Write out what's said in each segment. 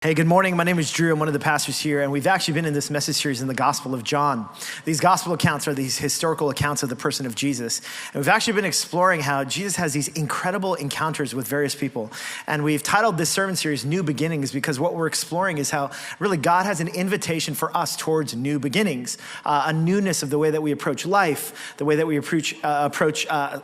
Hey, good morning. My name is Drew. I'm one of the pastors here, and we've actually been in this message series in the Gospel of John. These gospel accounts are these historical accounts of the person of Jesus. And we've actually been exploring how Jesus has these incredible encounters with various people. And we've titled this sermon series New Beginnings because what we're exploring is how really God has an invitation for us towards new beginnings, a newness of the way that we approach life, the way that we approach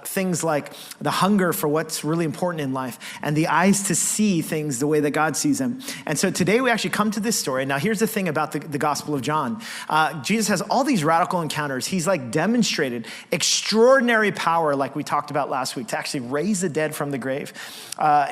things like the hunger for what's really important in life, and the eyes to see things the way that God sees them. And so today we actually come to this story. Now here's the thing about the Gospel of John. Jesus has all these radical encounters. He's like demonstrated extraordinary power, like we talked about last week, to actually raise the dead from the grave.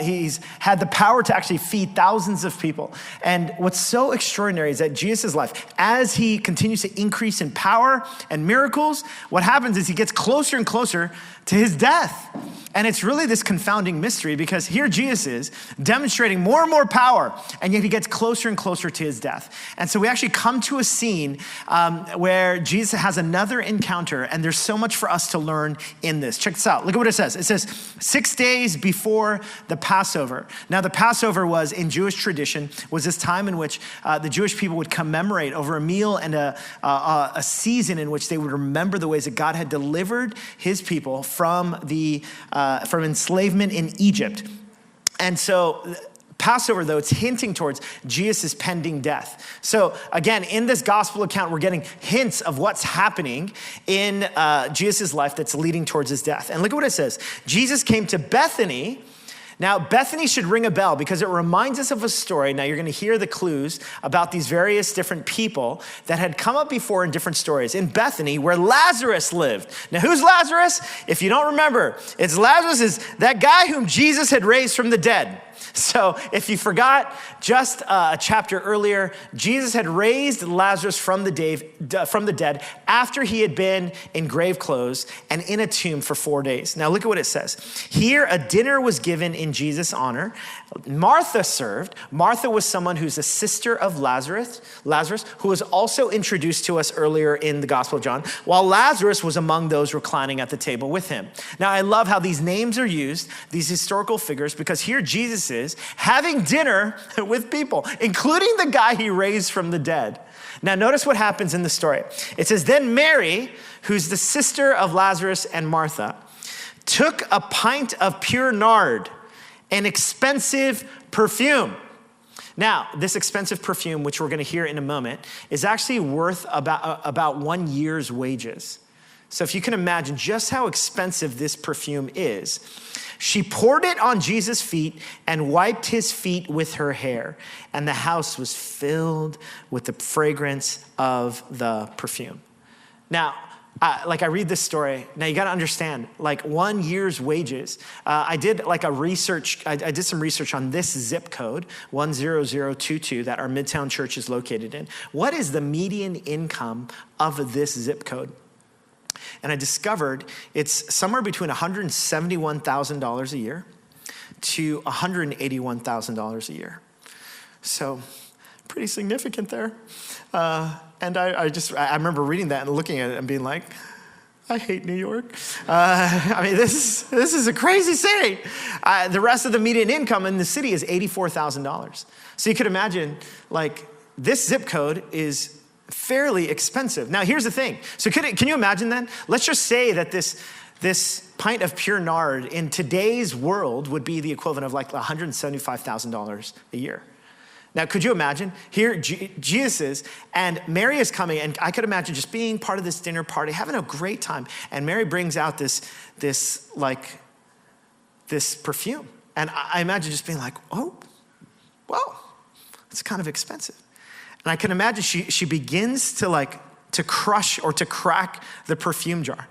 He's had the power to actually feed thousands of people. And what's so extraordinary is that Jesus' life, as he continues to increase in power and miracles, what happens is he gets closer and closer to his death. And it's really this confounding mystery because here Jesus is demonstrating more and more power, and yet he gets closer and closer to his death. And so we actually come to a scene where Jesus has another encounter, and there's so much for us to learn in this. Check this out. Look at what it says. It says 6 days before the Passover. Now the Passover was, in Jewish tradition, was this time in which the Jewish people would commemorate over a meal and a season in which they would remember the ways that God had delivered his people from enslavement in Egypt. And so Passover, though, it's hinting towards Jesus' pending death. So again, in this gospel account, we're getting hints of what's happening in Jesus' life that's leading towards his death. And look at what it says. Jesus came to Bethany. Now, Bethany should ring a bell because it reminds us of a story. Now, you're going to hear the clues about these various different people that had come up before in different stories. In Bethany, where Lazarus lived. Now, who's Lazarus? If you don't remember, it's Lazarus is that guy whom Jesus had raised from the dead. So if you forgot, just a chapter earlier, Jesus had raised Lazarus from the dead after he had been in grave clothes and in a tomb for 4 days. Now look at what it says. Here a dinner was given in Jesus' honor. Martha served. Martha was someone who's a sister of Lazarus, who was also introduced to us earlier in the Gospel of John, while Lazarus was among those reclining at the table with him. Now I love how these names are used, these historical figures, because here Jesus is having dinner with people, including the guy he raised from the dead. Now, notice what happens in the story. It says, then Mary, who's the sister of Lazarus and Martha, took a pint of pure nard, an expensive perfume. Now, this expensive perfume, which we're going to hear in a moment, is actually worth about 1 year's wages. So if you can imagine just how expensive this perfume is, she poured it on Jesus' feet and wiped his feet with her hair. And the house was filled with the fragrance of the perfume. Now, I read this story. Now you got to understand, 1 year's wages. I did I did some research on this zip code, 10022, that our Midtown church is located in. What is the median income of this zip code? And I discovered it's somewhere between $171,000 a year to $181,000 a year. So pretty significant there. And I remember reading that and looking at it and being like, I hate New York. This is a crazy city. The rest of the median income in the city is $84,000. So you could imagine, this zip code is fairly expensive. Now, here's the thing. So can you imagine then? Let's just say that this pint of pure nard in today's world would be the equivalent of $175,000 a year. Now, could you imagine? Here, Jesus is, and Mary is coming, and I could imagine just being part of this dinner party, having a great time, and Mary brings out this perfume. And I imagine just being like, oh, well, it's kind of expensive. And I can imagine she begins to crush or to crack the perfume jar.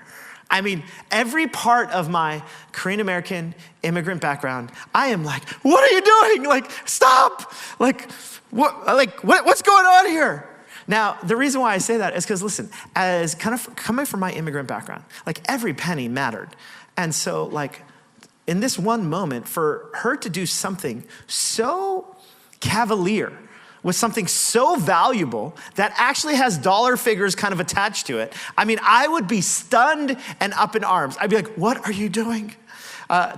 I mean, every part of my Korean American immigrant background, I am like, what are you doing? Stop! What's going on here? Now, the reason why I say that is because, listen, as kind of coming from my immigrant background, every penny mattered. And so, in this one moment, for her to do something so cavalier, with something so valuable that actually has dollar figures kind of attached to it, I would be stunned and up in arms. I'd be like, what are you doing?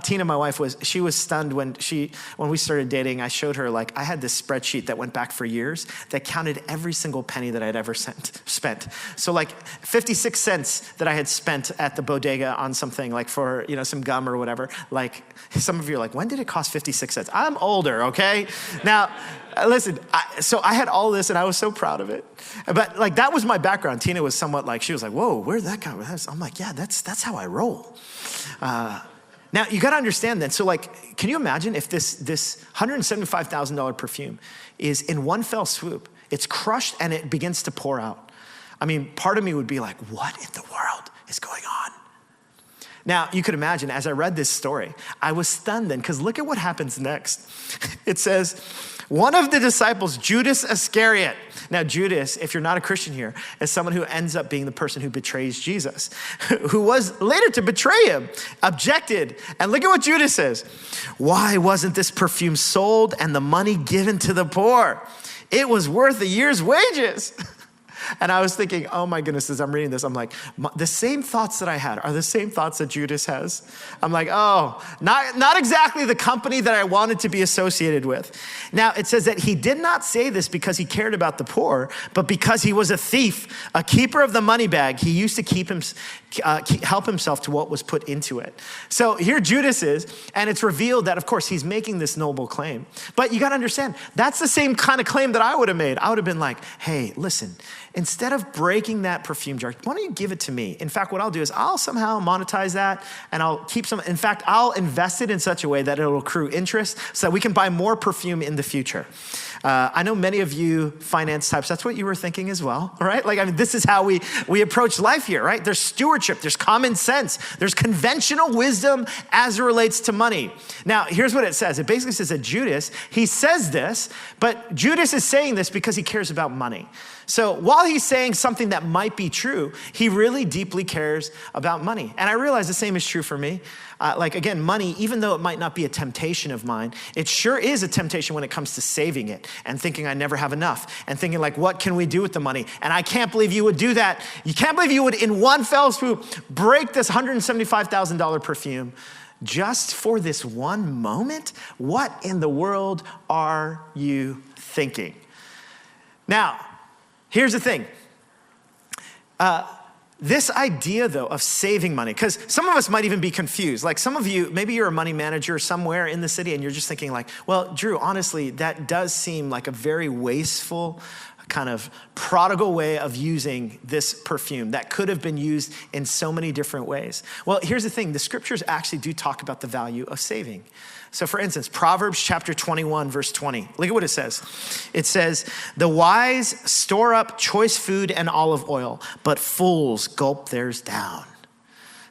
Tina, my wife, she was stunned when we started dating. I showed her, like, I had this spreadsheet that went back for years that counted every single penny that I'd ever spent. So like 56 cents that I had spent at the bodega on something, like for, some gum or whatever. Like, some of you are like, when did it cost 56 cents? I'm older, okay? Now, listen, so I had all this and I was so proud of it. But like, that was my background. Tina was somewhat like, she was like, whoa, where'd that come from? I'm like, yeah, that's how I roll. Now, you got to understand then. So like, can you imagine if this $175,000 perfume is in one fell swoop, it's crushed and it begins to pour out? I mean, part of me would be like, what in the world is going on? Now, you could imagine, as I read this story, I was stunned then, because look at what happens next. It says, one of the disciples, Judas Iscariot. Now, Judas, if you're not a Christian here, is someone who ends up being the person who betrays Jesus, who was later to betray him, objected. And look at what Judas says. Why wasn't this perfume sold and the money given to the poor? It was worth a year's wages. And I was thinking, oh my goodness, as I'm reading this, I'm like, the same thoughts that I had are the same thoughts that Judas has. I'm like, oh, not exactly the company that I wanted to be associated with. Now, it says that he did not say this because he cared about the poor, but because he was a thief, a keeper of the money bag. He used to help himself to what was put into it. So here Judas is, and it's revealed that, of course, he's making this noble claim. But you got to understand, that's the same kind of claim that I would have made. I would have been like, hey, listen, instead of breaking that perfume jar, why don't you give it to me? In fact, what I'll do is I'll somehow monetize that and I'll keep some. In fact, I'll invest it in such a way that it'll accrue interest so that we can buy more perfume in the future. I know many of you finance types, that's what you were thinking as well, right? Like, I mean, this is how we approach life here, right? There's stewardship, there's common sense, there's conventional wisdom as it relates to money. Now, here's what it says. It basically says that Judas, he says this, but Judas is saying this because he cares about money. So while he's saying something that might be true, he really deeply cares about money. And I realize the same is true for me. Again, money, even though it might not be a temptation of mine, it sure is a temptation when it comes to saving it and thinking I never have enough and thinking like, what can we do with the money? And I can't believe you would do that. You can't believe you would, in one fell swoop, break this $175,000 perfume just for this one moment. What in the world are you thinking? Now, here's the thing. This idea, though, of saving money, because some of us might even be confused. Like some of you, maybe you're a money manager somewhere in the city and you're just thinking like, well, Drew, honestly, that does seem like a very wasteful, kind of prodigal way of using this perfume that could have been used in so many different ways. Well, here's the thing. The scriptures actually do talk about the value of saving. So for instance, Proverbs chapter 21, verse 20. Look at what it says. It says, the wise store up choice food and olive oil, but fools gulp theirs down.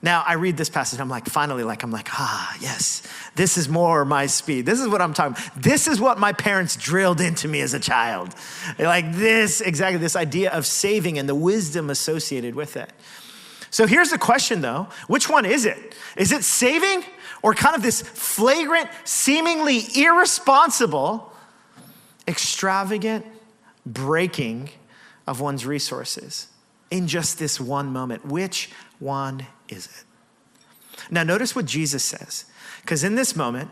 Now I read this passage, I'm like, yes, this is more my speed. This is what I'm talking about. This is what my parents drilled into me as a child. Like this, exactly this idea of saving and the wisdom associated with it. So here's the question though, which one is it? Is it saving or kind of this flagrant, seemingly irresponsible, extravagant breaking of one's resources in just this one moment? Which one is it? Now notice what Jesus says, because in this moment,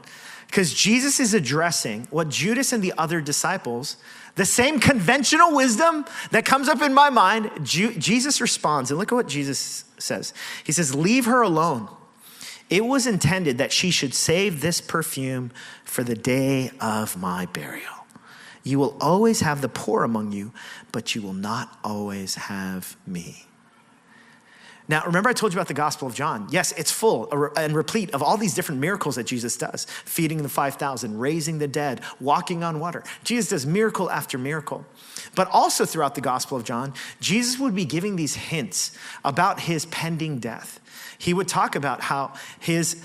because Jesus is addressing what Judas and the other disciples, the same conventional wisdom that comes up in my mind, Jesus responds, and look at what Jesus says. He says, leave her alone. It was intended that she should save this perfume for the day of my burial. You will always have the poor among you, but you will not always have me. Now, remember I told you about the Gospel of John. Yes, it's full and replete of all these different miracles that Jesus does. Feeding the 5,000, raising the dead, walking on water. Jesus does miracle after miracle. But also throughout the Gospel of John, Jesus would be giving these hints about his pending death. He would talk about how his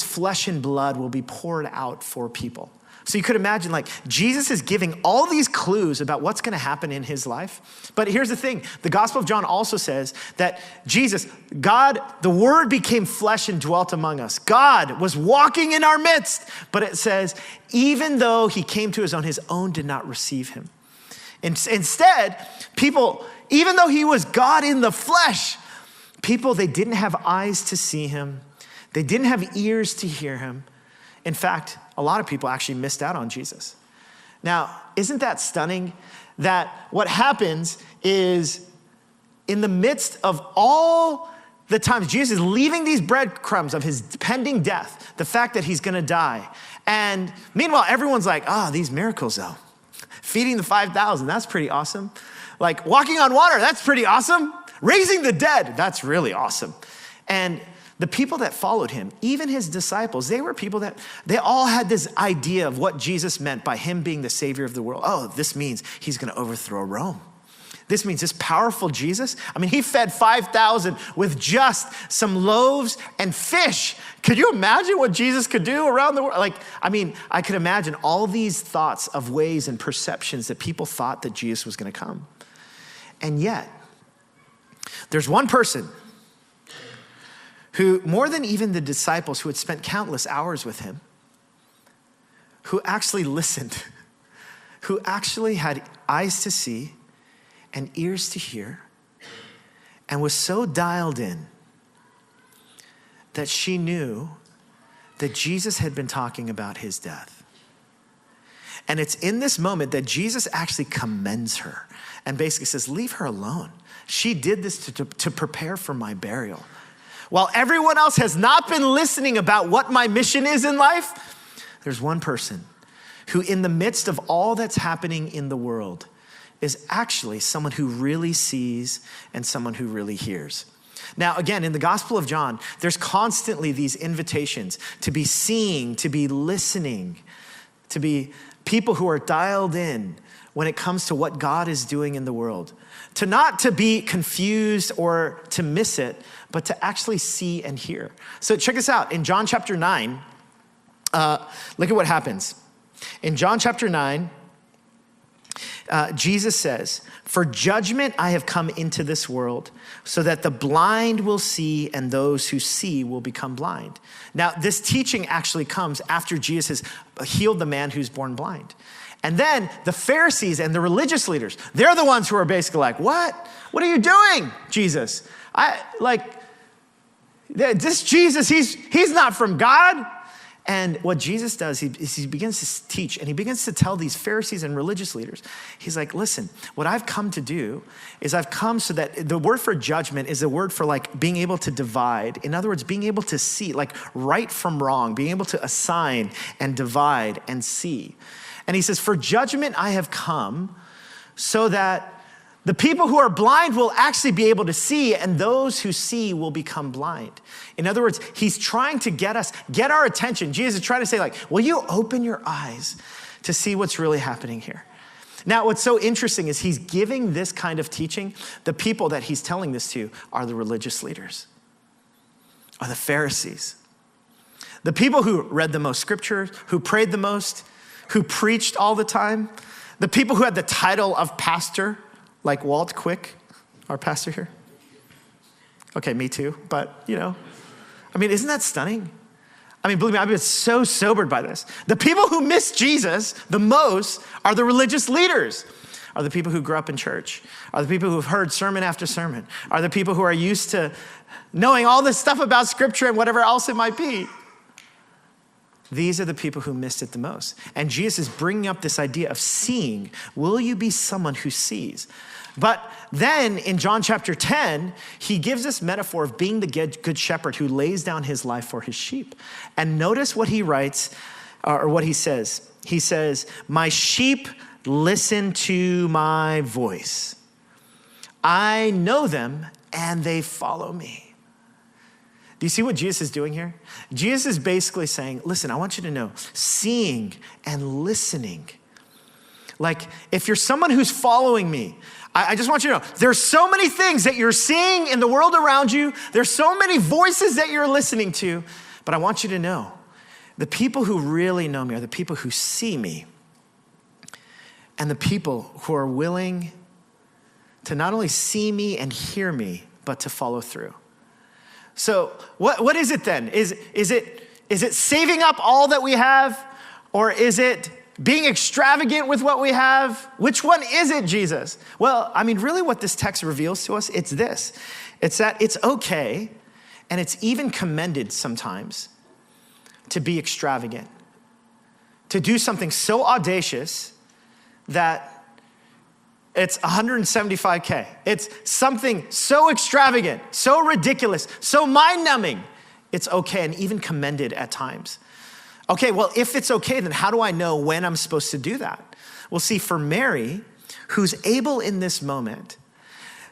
flesh and blood will be poured out for people. So you could imagine like Jesus is giving all these clues about what's going to happen in his life. But here's the thing. The Gospel of John also says that Jesus, God, the Word became flesh and dwelt among us. God was walking in our midst. But it says, even though he came to his own did not receive him. Instead, people, even though he was God in the flesh, people, they didn't have eyes to see him. They didn't have ears to hear him. In fact, a lot of people actually missed out on Jesus. Now, isn't that stunning? That what happens is in the midst of all the times Jesus is leaving these breadcrumbs of his pending death, the fact that he's gonna die. And meanwhile, everyone's like, these miracles though. Feeding the 5,000, that's pretty awesome. Like walking on water, that's pretty awesome. Raising the dead, that's really awesome. And the people that followed him, even his disciples, they were people that, they all had this idea of what Jesus meant by him being the savior of the world. Oh, this means he's gonna overthrow Rome. This means this powerful Jesus. I mean, he fed 5,000 with just some loaves and fish. Could you imagine what Jesus could do around the world? I could imagine all these thoughts of ways and perceptions that people thought that Jesus was gonna come. And yet, there's one person who, more than even the disciples who had spent countless hours with him, who actually listened, who actually had eyes to see and ears to hear, and was so dialed in that she knew that Jesus had been talking about his death. And it's in this moment that Jesus actually commends her and basically says, leave her alone. She did this to prepare for my burial. While everyone else has not been listening about what my mission is in life, there's one person who, in the midst of all that's happening in the world, is actually someone who really sees and someone who really hears. Now, again, in the Gospel of John, there's constantly these invitations to be seeing, to be listening, to be people who are dialed in when it comes to what God is doing in the world. To not to be confused or to miss it, but to actually see and hear. So check this out. In John chapter 9, look at what happens. In John chapter 9, Jesus says, for judgment I have come into this world so that the blind will see and those who see will become blind. Now, this teaching actually comes after Jesus has healed the man who's born blind. And then the Pharisees and the religious leaders, they're the ones who are basically like, what? What are you doing, Jesus? This Jesus, he's not from God. And what Jesus does is he begins to teach and he begins to tell these Pharisees and religious leaders, he's like, listen, what I've come to do is I've come so that the word for judgment is a word for like being able to divide. In other words, being able to see, like right from wrong, being able to assign and divide and see. And he says, for judgment I have come so that the people who are blind will actually be able to see, and those who see will become blind. In other words, he's trying to get our attention. Jesus is trying to say, like, will you open your eyes to see what's really happening here? Now, what's so interesting is he's giving this kind of teaching. The people that he's telling this to are the religious leaders, are the Pharisees. The people who read the most scripture, who prayed the most, who preached all the time. The people who had the title of pastor, like Walt Quick, our pastor here. Okay, me too, but isn't that stunning? Believe me, I've been so sobered by this. The people who miss Jesus the most are the religious leaders, are the people who grew up in church, are the people who've heard sermon after sermon, are the people who are used to knowing all this stuff about scripture and whatever else it might be. These are the people who missed it the most. And Jesus is bringing up this idea of seeing. Will you be someone who sees? But then in John chapter 10, he gives this metaphor of being the good shepherd who lays down his life for his sheep. And notice what he writes, or what he says. He says, my sheep listen to my voice. I know them and they follow me. Do you see what Jesus is doing here? Jesus is basically saying, listen, I want you to know, seeing and listening. Like, if you're someone who's following me, I just want you to know, there's so many things that you're seeing in the world around you. There's so many voices that you're listening to. But I want you to know, the people who really know me are the people who see me and the people who are willing to not only see me and hear me, but to follow through. So what is it then? Is it saving up all that we have? Or is it being extravagant with what we have? Which one is it, Jesus? Well, really what this text reveals to us, it's this. It's that it's okay And it's even commended sometimes to be extravagant, to do something so audacious that it's 175K. It's something so extravagant, so ridiculous, so mind-numbing. It's okay and even commended at times. Okay, well, if it's okay, then how do I know when I'm supposed to do that? Well, see, for Mary, who's able in this moment,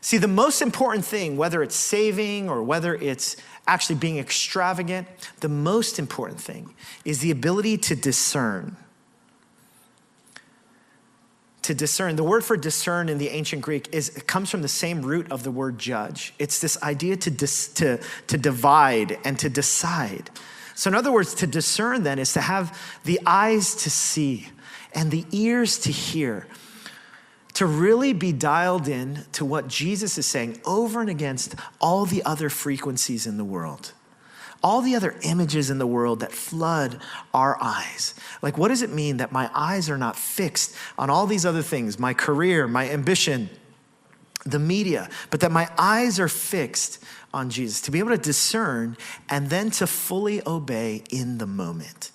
see, the most important thing, whether it's saving or whether it's actually being extravagant, the most important thing is the ability to discern. To discern. The word for discern in the ancient Greek it comes from the same root of the word judge. It's this idea to divide and to decide. So in other words, to discern then is to have the eyes to see and the ears to hear, to really be dialed in to what Jesus is saying over and against all the other frequencies in the world. All the other images in the world that flood our eyes. Like, what does it mean that my eyes are not fixed on all these other things, my career, my ambition, the media, but that my eyes are fixed on Jesus, to be able to discern and then to fully obey in the moment.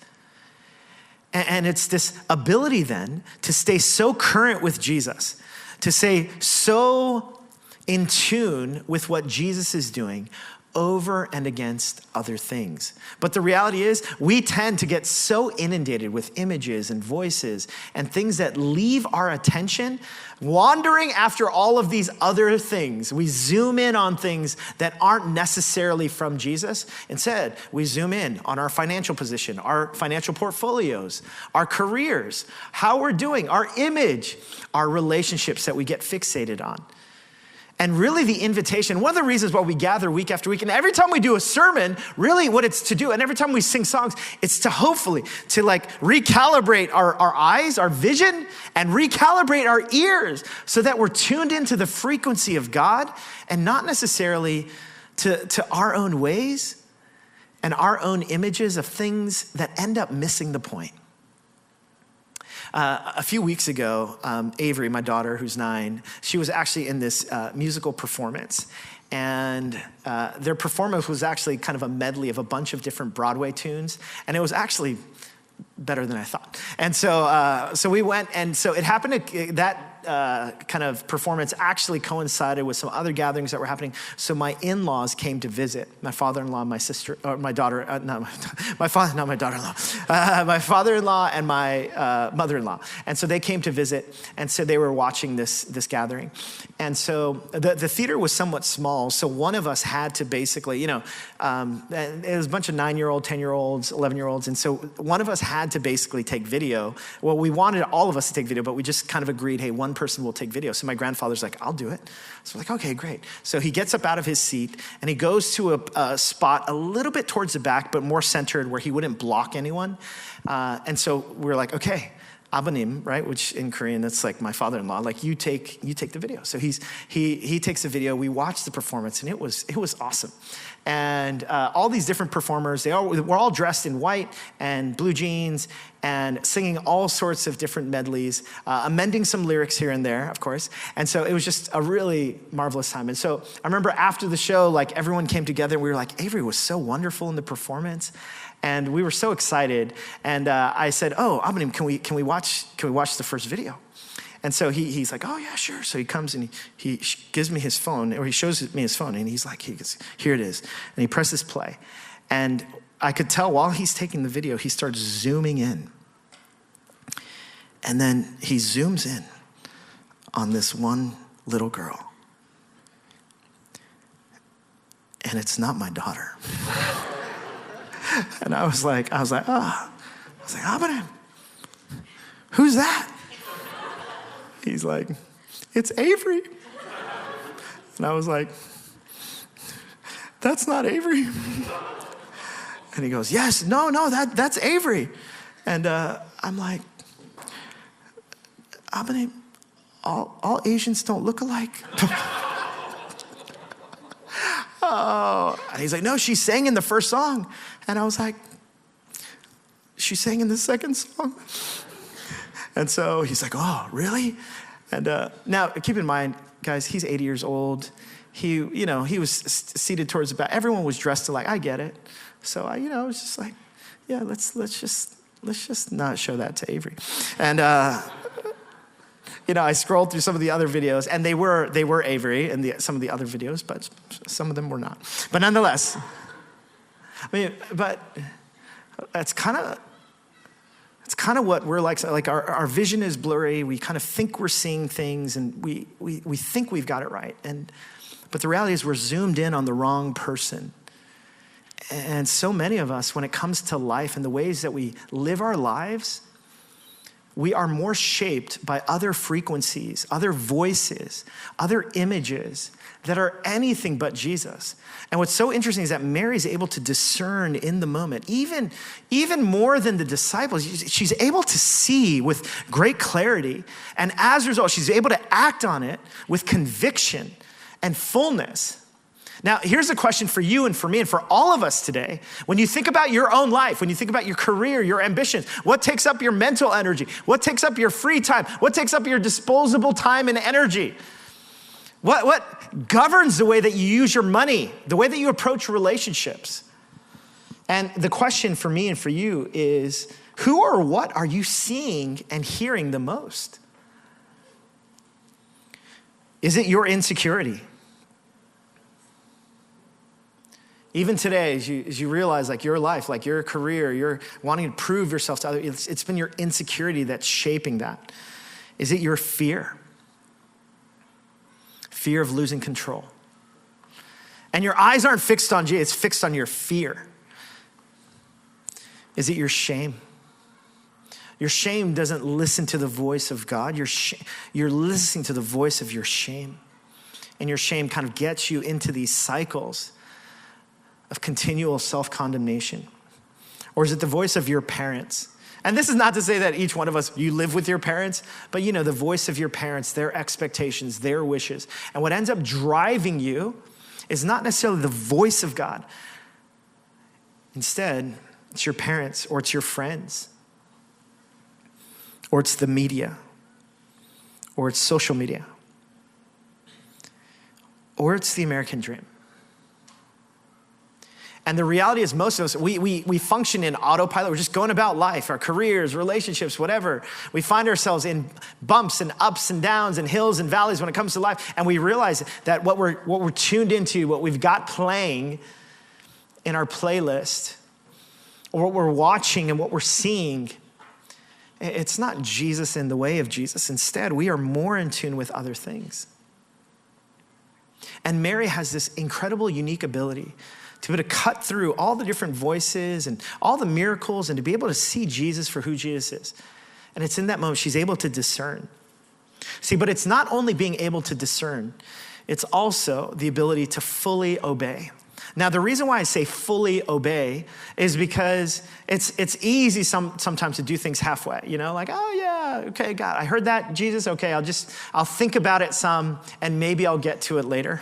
And it's this ability then to stay so current with Jesus, to stay so in tune with what Jesus is doing over and against other things. But the reality is we tend to get so inundated with images and voices and things that leave our attention wandering after all of these other things. We zoom in on things that aren't necessarily from Jesus. Instead, we zoom in on our financial position, our financial portfolios, our careers, how we're doing, our image, our relationships that we get fixated on. And really the invitation, one of the reasons why we gather week after week, and every time we do a sermon, really what it's to do, and every time we sing songs, it's to hopefully, to like recalibrate our eyes, our vision, and recalibrate our ears so that we're tuned into the frequency of God and not necessarily to our own ways and our own images of things that end up missing the point. A few weeks ago, Avery, my daughter, who's 9, she was actually in this musical performance. And their performance was actually kind of a medley of a bunch of different Broadway tunes. And it was actually better than I thought. And so we went, and so it happened that kind of performance actually coincided with some other gatherings that were happening. So my in-laws came to visit, my father-in-law, my sister, or my daughter, my father-in-law and my mother-in-law. And so they came to visit, and so they were watching this gathering. And so the theater was somewhat small, so one of us had to basically, it was a bunch of 9-year-old, 10-year-olds, 11-year-olds, and so one of us had to basically take video. Well, we wanted all of us to take video, but we just kind of agreed, hey, one person will take video. So my grandfather's like, I'll do it. So we're like, okay, great. So he gets up out of his seat and he goes to a spot a little bit towards the back, but more centered where he wouldn't block anyone. And so we're like, okay, Abanim, right? Which in Korean, that's like my father-in-law. Like you take the video. So he takes the video. We watched the performance, and it was awesome. And all these different performers, we're all dressed in white and blue jeans and singing all sorts of different medleys, amending some lyrics here and there, of course. And so it was just a really marvelous time. And so I remember after the show, like everyone came together and we were like, Avery was so wonderful in the performance. And we were so excited. And I said, oh, Abanim, can we watch the first video? And so he's like, oh yeah, sure. So he comes and he gives me his phone, or he shows me his phone, and he's like, here it is. And he presses play. And I could tell while he's taking the video, he starts zooming in. And then he zooms in on this one little girl. And it's not my daughter. And I was like, Abanim, who's that? He's like, it's Avery. And I was like, that's not Avery. And he goes, yes, no, that's Avery. And I'm like, Abanim, all Asians don't look alike. Oh, and he's like, no, she sang in the first song. And I was like, she sang in the second song. And so he's like, oh, really? And now keep in mind, guys, he's 80 years old. he was seated towards the back. Everyone was dressed alike. I get it. So I was just like, yeah, let's just not show that to Avery. And I scrolled through some of the other videos, and they were Avery in some of the other videos, but some of them were not. But nonetheless, but it's kind of what we're like. Like our vision is blurry. We kind of think we're seeing things, and we think we've got it right. But the reality is we're zoomed in on the wrong person. And so many of us, when it comes to life and the ways that we live our lives, we are more shaped by other frequencies, other voices, other images that are anything but Jesus. And what's so interesting is that Mary's able to discern in the moment, even more than the disciples. She's able to see with great clarity. And as a result, she's able to act on it with conviction and fullness. Now, here's a question for you and for me and for all of us today. When you think about your own life, when you think about your career, your ambitions, what takes up your mental energy? What takes up your free time? What takes up your disposable time and energy? What governs the way that you use your money, the way that you approach relationships? And the question for me and for you is, who or what are you seeing and hearing the most? Is it your insecurity? Even today, as you realize like your life, like your career, you're wanting to prove yourself to others, it's been your insecurity that's shaping that. Is it your fear? Fear of losing control. And your eyes aren't fixed on Jesus, it's fixed on your fear. Is it your shame? Your shame doesn't listen to the voice of God. You're listening to the voice of your shame. And your shame kind of gets you into these cycles of continual self-condemnation? Or is it the voice of your parents? And this is not to say that each one of us, you live with your parents, but the voice of your parents, their expectations, their wishes. And what ends up driving you is not necessarily the voice of God. Instead, it's your parents, or it's your friends, or it's the media, or it's social media, or it's the American dream. And the reality is most of us, we function in autopilot. We're just going about life, our careers, relationships, whatever. We find ourselves in bumps and ups and downs and hills and valleys when it comes to life. And we realize that what we're tuned into, what we've got playing in our playlist, or what we're watching and what we're seeing, it's not Jesus in the way of Jesus. Instead, we are more in tune with other things. And Mary has this incredible, unique ability to be able to cut through all the different voices and all the miracles and to be able to see Jesus for who Jesus is. And it's in that moment she's able to discern. See, but it's not only being able to discern, it's also the ability to fully obey. Now, the reason why I say fully obey is because it's easy sometimes to do things halfway, like, oh yeah, okay, God, I heard that, Jesus, okay, I'll think about it some and maybe I'll get to it later.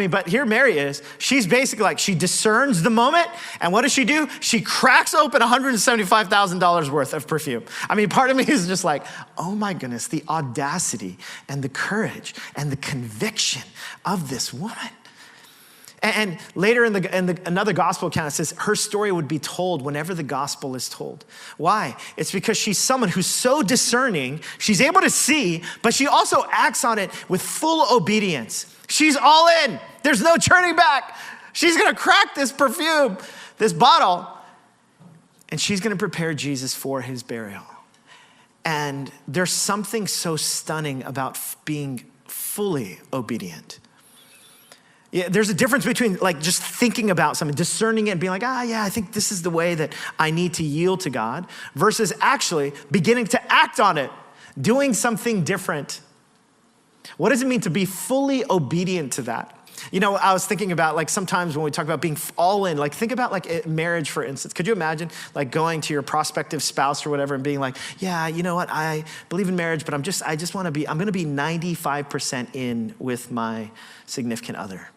But here Mary is. She's basically like, she discerns the moment. And what does she do? She cracks open $175,000 worth of perfume. Part of me is just like, oh my goodness, the audacity and the courage and the conviction of this woman. And later in another gospel account, it says her story would be told whenever the gospel is told. Why? It's because she's someone who's so discerning, she's able to see, but she also acts on it with full obedience. She's all in. There's no turning back. She's gonna crack this perfume, this bottle, and she's gonna prepare Jesus for his burial. And there's something so stunning about being fully obedient. Yeah, there's a difference between like just thinking about something, discerning it and being like, yeah, I think this is the way that I need to yield to God, versus actually beginning to act on it, doing something different. What does it mean to be fully obedient to that? I was thinking about like sometimes when we talk about being all in, like think about like marriage, for instance. Could you imagine like going to your prospective spouse or whatever and being like, yeah, you know what? I believe in marriage, but I'm going to be 95% in with my significant other.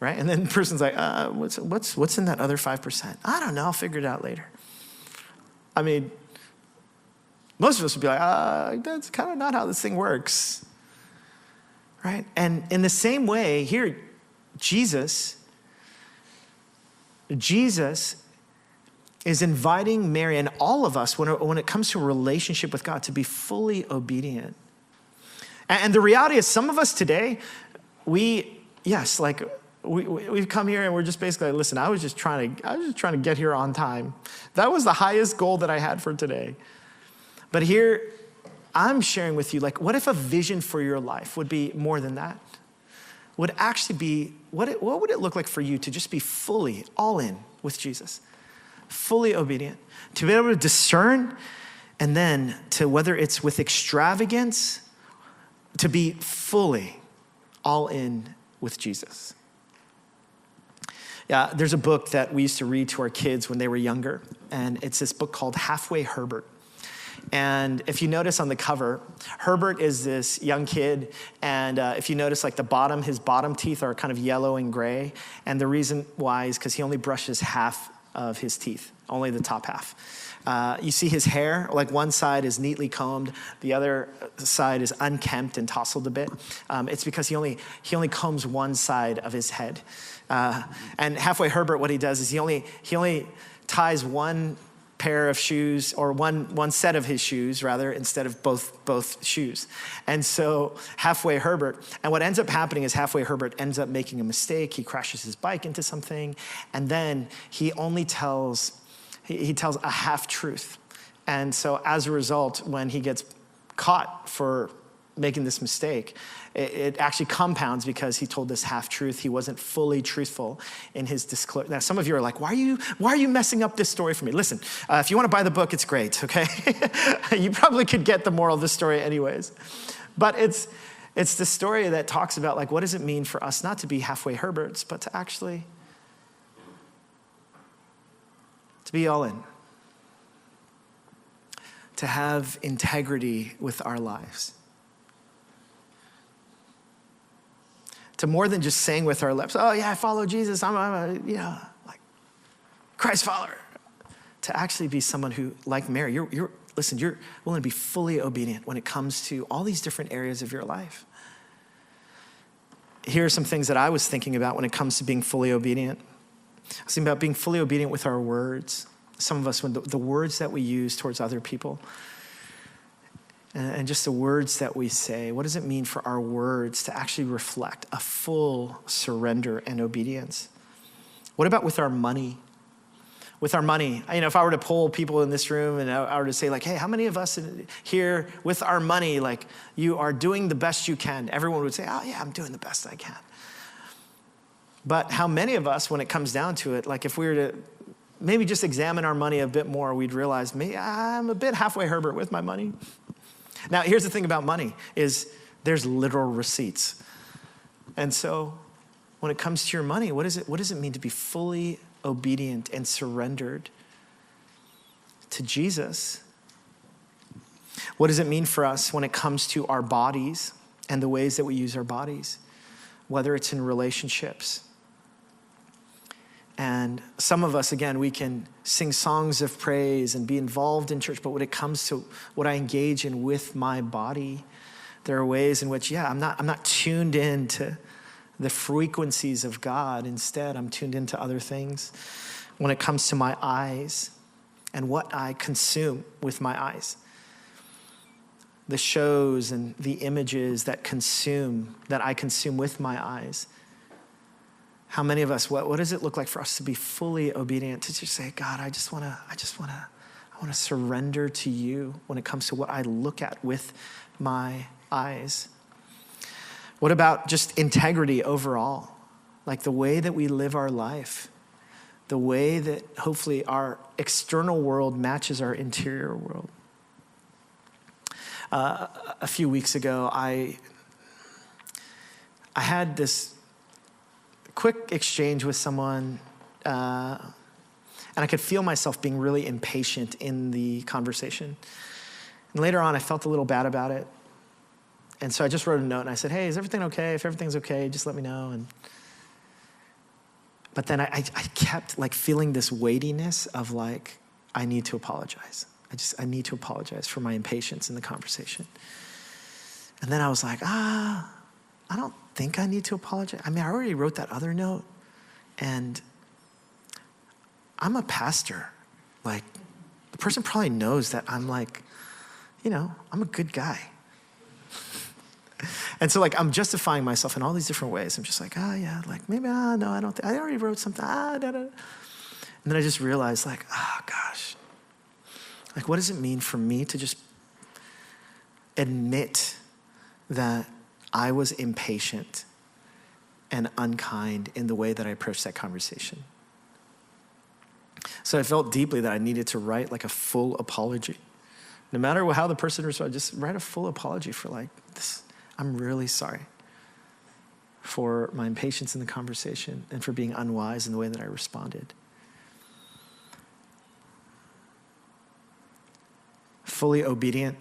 Right? And then the person's like, what's in that other 5%? I don't know, I'll figure it out later. Most of us would be like, that's kind of not how this thing works. right? And in the same way, here, Jesus is inviting Mary and all of us when it comes to a relationship with God to be fully obedient. And the reality is some of us today, we've come here and we're just basically, listen, I was just trying to get here on time. That was the highest goal that I had for today. But here, I'm sharing with you, like, what if a vision for your life would be more than that? Would actually be, what would it look like for you to just be fully all in with Jesus? Fully obedient, to be able to discern, and then to, whether it's with extravagance, to be fully all in with Jesus. Yeah, there's a book that we used to read to our kids when they were younger, and it's this book called Halfway Herbert. And if you notice on the cover, Herbert is this young kid, and if you notice, like his bottom teeth are kind of yellow and gray, and the reason why is because he only brushes half of his teeth, only the top half. You see his hair, like one side is neatly combed, the other side is unkempt and tousled a bit. It's because he only combs one side of his head. And Halfway Herbert, what he does is he only ties one pair of shoes, or one set of his shoes rather, instead of both shoes. And so Halfway Herbert, and what ends up happening is Halfway Herbert ends up making a mistake. He crashes his bike into something, and then he only tells a half truth. And so as a result, when he gets caught for making this mistake, it actually compounds because he told this half truth. He wasn't fully truthful in his disclosure. Now, some of you are like, why are you messing up this story for me? Listen, if you want to buy the book, it's great, okay? You probably could get the moral of this story anyways. But it's the story that talks about, like, what does it mean for us not to be halfway Herberts, but to actually to be all in, to have integrity with our lives. To more than just saying with our lips, oh yeah, I follow Jesus, I'm a like Christ follower. To actually be someone who, like Mary, you're willing to be fully obedient when it comes to all these different areas of your life. Here are some things that I was thinking about when it comes to being fully obedient. I was thinking about being fully obedient with our words. Some of us, when the words that we use towards other people, and just the words that we say, what does it mean for our words to actually reflect a full surrender and obedience? What about with our money? With our money, if I were to poll people in this room and I were to say, like, hey, how many of us here with our money, like, you are doing the best you can? Everyone would say, oh yeah, I'm doing the best I can. But how many of us, when it comes down to it, like if we were to maybe just examine our money a bit more, we'd realize, maybe I'm a bit halfway Herbert with my money. Now, here's the thing about money is there's literal receipts. And so when it comes to your money, what does it mean to be fully obedient and surrendered to Jesus? What does it mean for us when it comes to our bodies and the ways that we use our bodies, whether it's in relationships? And some of us, again, we can sing songs of praise and be involved in church, but when it comes to what I engage in with my body, there are ways in which, I'm not tuned in to the frequencies of God. Instead, I'm tuned into other things. When it comes to my eyes and what I consume with my eyes, the shows and the images that I consume with my eyes. How many of us, what does it look like for us to be fully obedient, to just say, God, I want to surrender to you when it comes to what I look at with my eyes? What about just integrity overall? Like the way that we live our life, the way that hopefully our external world matches our interior world. A few weeks ago, I had this quick exchange with someone, and I could feel myself being really impatient in the conversation. And later on, I felt a little bad about it. And so I just wrote a note and I said, hey, is everything okay? If everything's okay, just let me know. But then I kept like feeling this weightiness of like, I need to apologize. I need to apologize for my impatience in the conversation. And then I was like, I don't think I need to apologize. I mean, I already wrote that other note, and I'm a pastor. Like, the person probably knows that I'm like, I'm a good guy. And so like, I'm justifying myself in all these different ways. I'm just like, yeah, like maybe, no, I don't think, I already wrote something, da, da. And then I just realized like, gosh, like what does it mean for me to just admit that I was impatient and unkind in the way that I approached that conversation? So I felt deeply that I needed to write like a full apology. No matter how the person responded, just write a full apology for like this. I'm really sorry for my impatience in the conversation and for being unwise in the way that I responded. Fully obedient.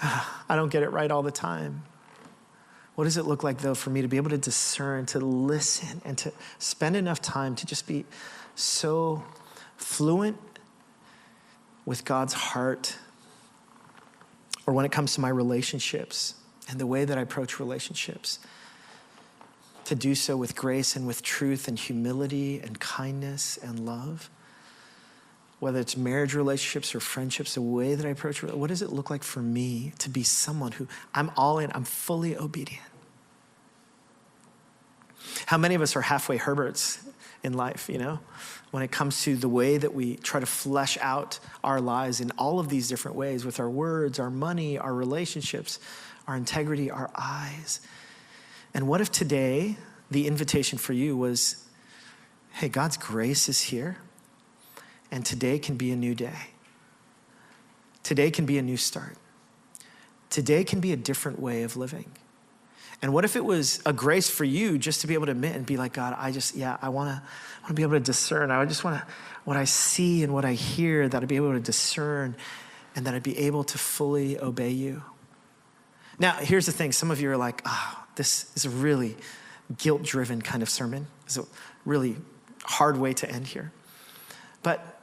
I don't get it right all the time. What does it look like, though, for me to be able to discern, to listen, and to spend enough time to just be so fluent with God's heart, or when it comes to my relationships and the way that I approach relationships, to do so with grace and with truth and humility and kindness and love? Whether it's marriage relationships or friendships, the way that I approach it, what does it look like for me to be someone who I'm all in, I'm fully obedient? How many of us are halfway Herberts in life, when it comes to the way that we try to flesh out our lives in all of these different ways with our words, our money, our relationships, our integrity, our eyes. And what if today the invitation for you was, hey, God's grace is here, and today can be a new day. Today can be a new start. Today can be a different way of living. And what if it was a grace for you just to be able to admit and be like, God, I want to be able to discern. I just want to, what I see and what I hear, that I'd be able to discern and that I'd be able to fully obey you. Now, here's the thing. Some of you are like, this is a really guilt-driven kind of sermon. It's a really hard way to end here. But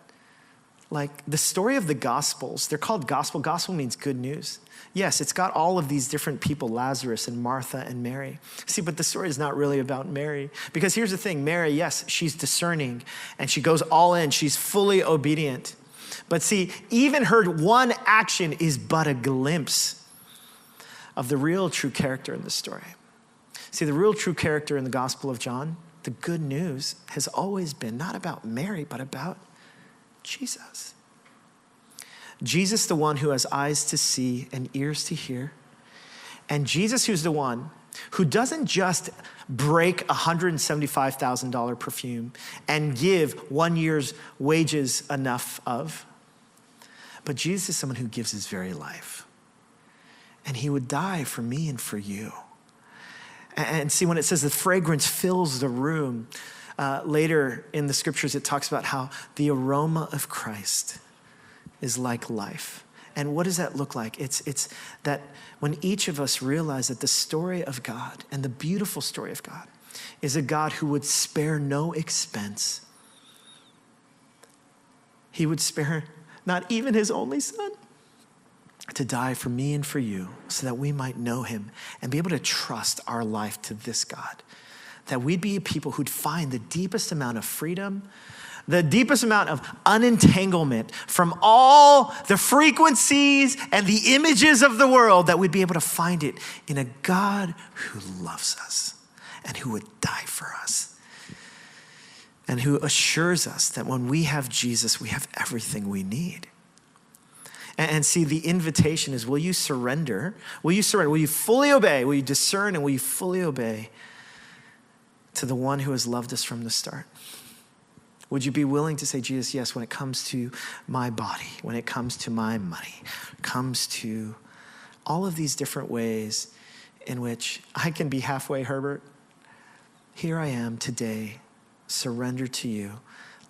like the story of the Gospels, they're called gospel. Gospel means good news. Yes, it's got all of these different people, Lazarus and Martha and Mary. See, but the story is not really about Mary. Because here's the thing, Mary, yes, she's discerning and she goes all in. She's fully obedient. But see, even her one action is but a glimpse of the real true character in the story. See, the real true character in the Gospel of John, the good news has always been not about Mary, but about Jesus. Jesus, the one who has eyes to see and ears to hear. And Jesus, who's the one who doesn't just break $175,000 perfume and give 1 year's wages enough of, but Jesus is someone who gives his very life. And he would die for me and for you. And see, when it says the fragrance fills the room, later in the scriptures, it talks about how the aroma of Christ is like life. And what does that look like? It's that when each of us realize that the story of God and the beautiful story of God is a God who would spare no expense. He would spare not even his only son to die for me and for you so that we might know him and be able to trust our life to this God. That we'd be a people who'd find the deepest amount of freedom, the deepest amount of unentanglement from all the frequencies and the images of the world, that we'd be able to find it in a God who loves us and who would die for us and who assures us that when we have Jesus, we have everything we need. And see, the invitation is, will you surrender? Will you surrender? Will you fully obey? Will you discern and will you fully obey to the one who has loved us from the start? Would you be willing to say, Jesus, yes, when it comes to my body, when it comes to my money, comes to all of these different ways in which I can be halfway Herbert, here I am today, surrender to you.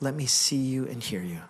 Let me see you and hear you.